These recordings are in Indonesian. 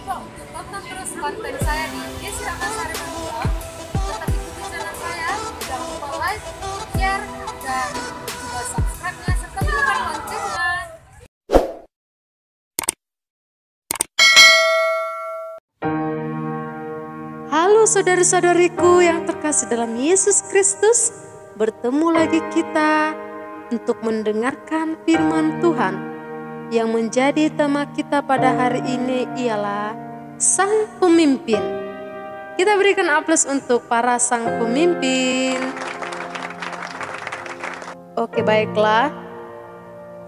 lupa untuk tonton terus konten saya di Desra Kasari Manula. Tetap ikuti channel saya, jangan lupa like, share, dan juga subscribe-nya serta nyalakan loncengnya. Halo saudara-saudariku yang terkasih dalam Yesus Kristus, bertemu lagi kita untuk mendengarkan firman Tuhan. Yang menjadi tema kita pada hari ini ialah Sang Pemimpin. Kita berikan aplaus untuk para sang pemimpin. Oke, baiklah.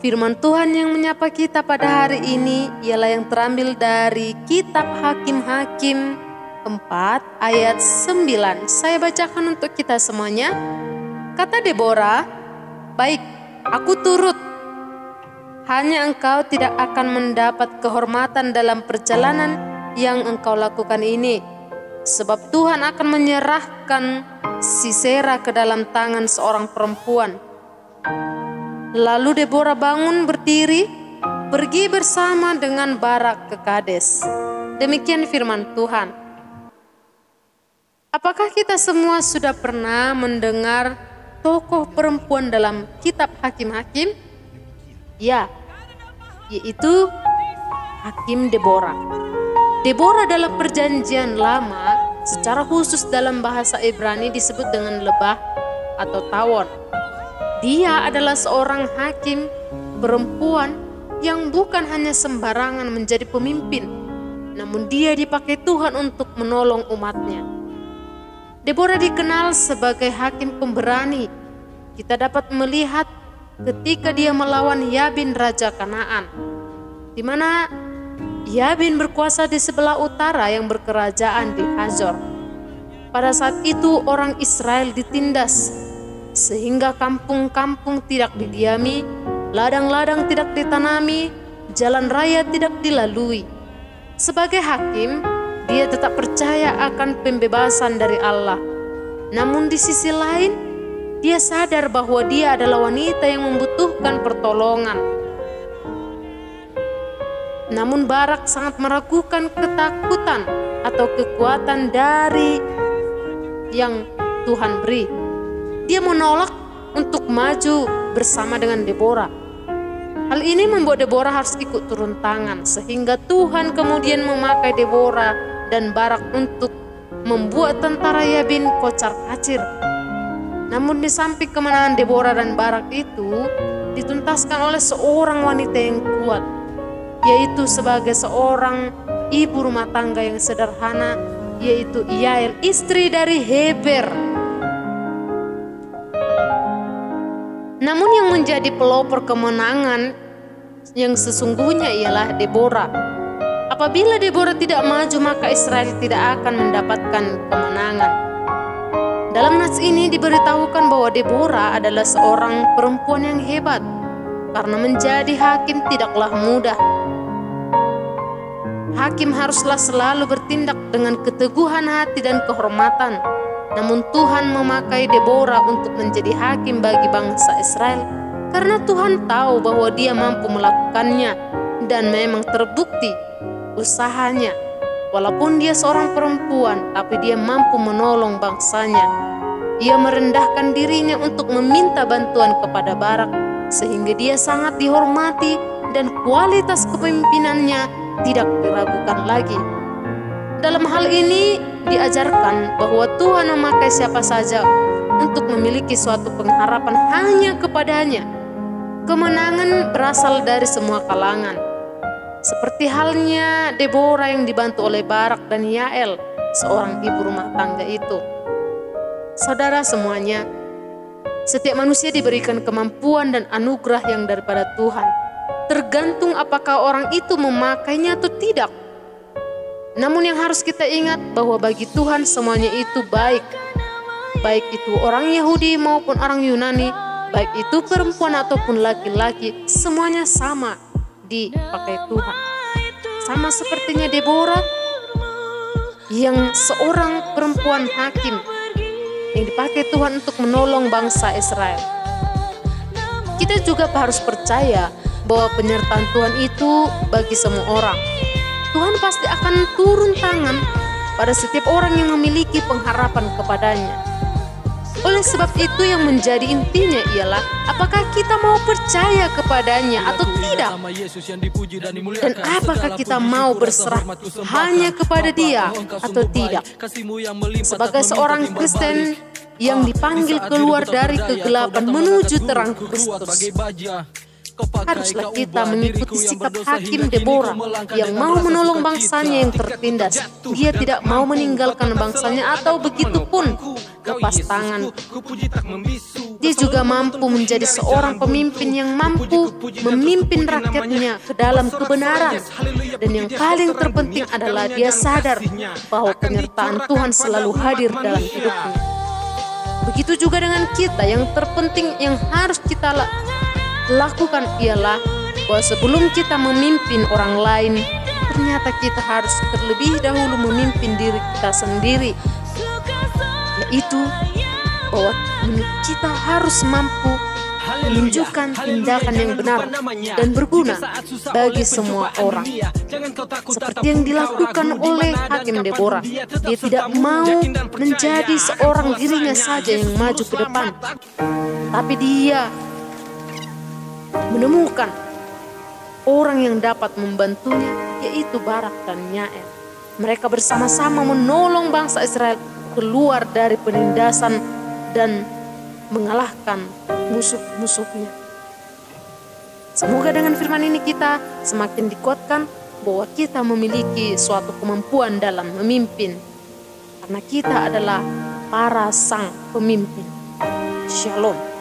Firman Tuhan yang menyapa kita pada hari ini ialah yang terambil dari kitab Hakim-Hakim 4 ayat 9. Saya bacakan untuk kita semuanya. Kata Deborah, "Baik, aku turut. Hanya engkau tidak akan mendapat kehormatan dalam perjalanan yang engkau lakukan ini, sebab Tuhan akan menyerahkan Sisera ke dalam tangan seorang perempuan." Lalu Deborah bangun berdiri, pergi bersama dengan Barak ke Kades. Demikian firman Tuhan. Apakah kita semua sudah pernah mendengar tokoh perempuan dalam kitab Hakim-Hakim? Ya, yaitu Hakim Deborah. Deborah dalam perjanjian lama secara khusus dalam bahasa Ibrani disebut dengan lebah atau tawon. Dia adalah seorang hakim perempuan yang bukan hanya sembarangan menjadi pemimpin, namun dia dipakai Tuhan untuk menolong umatnya. Deborah dikenal sebagai hakim pemberani. Kita dapat melihat ketika dia melawan Yabin Raja Kanaan, di mana Yabin berkuasa di sebelah utara yang berkerajaan di Hazor. Pada saat itu orang Israel ditindas, sehingga kampung-kampung tidak didiami, ladang-ladang tidak ditanami, jalan raya tidak dilalui. Sebagai hakim, dia tetap percaya akan pembebasan dari Allah. Namun di sisi lain, dia sadar bahwa dia adalah wanita yang membutuhkan pertolongan. Namun Barak sangat meragukan ketakutan atau kekuatan dari yang Tuhan beri. Dia menolak untuk maju bersama dengan Deborah. Hal ini membuat Deborah harus ikut turun tangan, sehingga Tuhan kemudian memakai Deborah dan Barak untuk membuat tentara Yabin kocar-kacir. Namun di samping kemenangan Deborah dan Barak itu dituntaskan oleh seorang wanita yang kuat, yaitu sebagai seorang ibu rumah tangga yang sederhana, yaitu Yael, istri dari Heber. Namun yang menjadi pelopor kemenangan yang sesungguhnya ialah Deborah. Apabila Deborah tidak maju, maka Israel tidak akan mendapatkan kemenangan. Dalam nas ini diberitahukan bahwa Deborah adalah seorang perempuan yang hebat, karena menjadi hakim tidaklah mudah. Hakim haruslah selalu bertindak dengan keteguhan hati dan kehormatan. Namun Tuhan memakai Deborah untuk menjadi hakim bagi bangsa Israel, karena Tuhan tahu bahwa dia mampu melakukannya, dan memang terbukti usahanya. Walaupun dia seorang perempuan, tapi dia mampu menolong bangsanya. Ia merendahkan dirinya untuk meminta bantuan kepada Barak, sehingga dia sangat dihormati dan kualitas kepemimpinannya tidak diragukan lagi. Dalam hal ini diajarkan bahwa Tuhan memakai siapa saja untuk memiliki suatu pengharapan hanya kepadanya. Kemenangan berasal dari semua kalangan. Seperti halnya Deborah yang dibantu oleh Barak dan Yael, seorang ibu rumah tangga itu. Saudara semuanya, setiap manusia diberikan kemampuan dan anugerah yang daripada Tuhan. Tergantung apakah orang itu memakainya atau tidak. Namun yang harus kita ingat bahwa bagi Tuhan semuanya itu baik. Baik itu orang Yahudi maupun orang Yunani, baik itu perempuan ataupun laki-laki, semuanya sama dipakai Tuhan. Sama sepertinya Deborah yang seorang perempuan hakim yang dipakai Tuhan untuk menolong bangsa Israel. Kita juga harus percaya bahwa penyertaan Tuhan itu bagi semua orang. Tuhan pasti akan turun tangan pada setiap orang yang memiliki pengharapan kepadanya. Oleh sebab itu yang menjadi intinya ialah apakah kita mau percaya kepadanya atau tidak. Dan apakah kita mau berserah hanya kepada Dia atau tidak. Sebagai seorang Kristen yang dipanggil keluar dari kegelapan menuju terang Kristus, haruslah kita mengikuti sikap hakim Deborah yang mau menolong bangsanya yang tertindas. Dia tidak mau meninggalkan bangsanya atau begitupun lepas tangan. Dia juga mampu menjadi seorang pemimpin yang mampu memimpin rakyatnya ke dalam kebenaran. Dan yang paling terpenting adalah dia sadar bahwa penyertaan Tuhan selalu hadir dalam hidupnya. Begitu juga dengan kita, yang terpenting yang harus kita lakukan ialah bahwa sebelum kita memimpin orang lain, ternyata kita harus terlebih dahulu memimpin diri kita sendiri, yaitu bahwa kita harus mampu menunjukkan tindakan yang benar dan berguna bagi semua orang. Seperti yang dilakukan oleh Hakim Deborah, dia tidak mau menjadi seorang dirinya saja yang maju ke depan, tapi dia menemukan orang yang dapat membantunya, yaitu Barak dan Yael. Mereka bersama-sama menolong bangsa Israel keluar dari penindasan dan mengalahkan musuh-musuhnya. Semoga dengan firman ini kita semakin dikuatkan bahwa kita memiliki suatu kemampuan dalam memimpin, karena kita adalah para sang pemimpin. Shalom.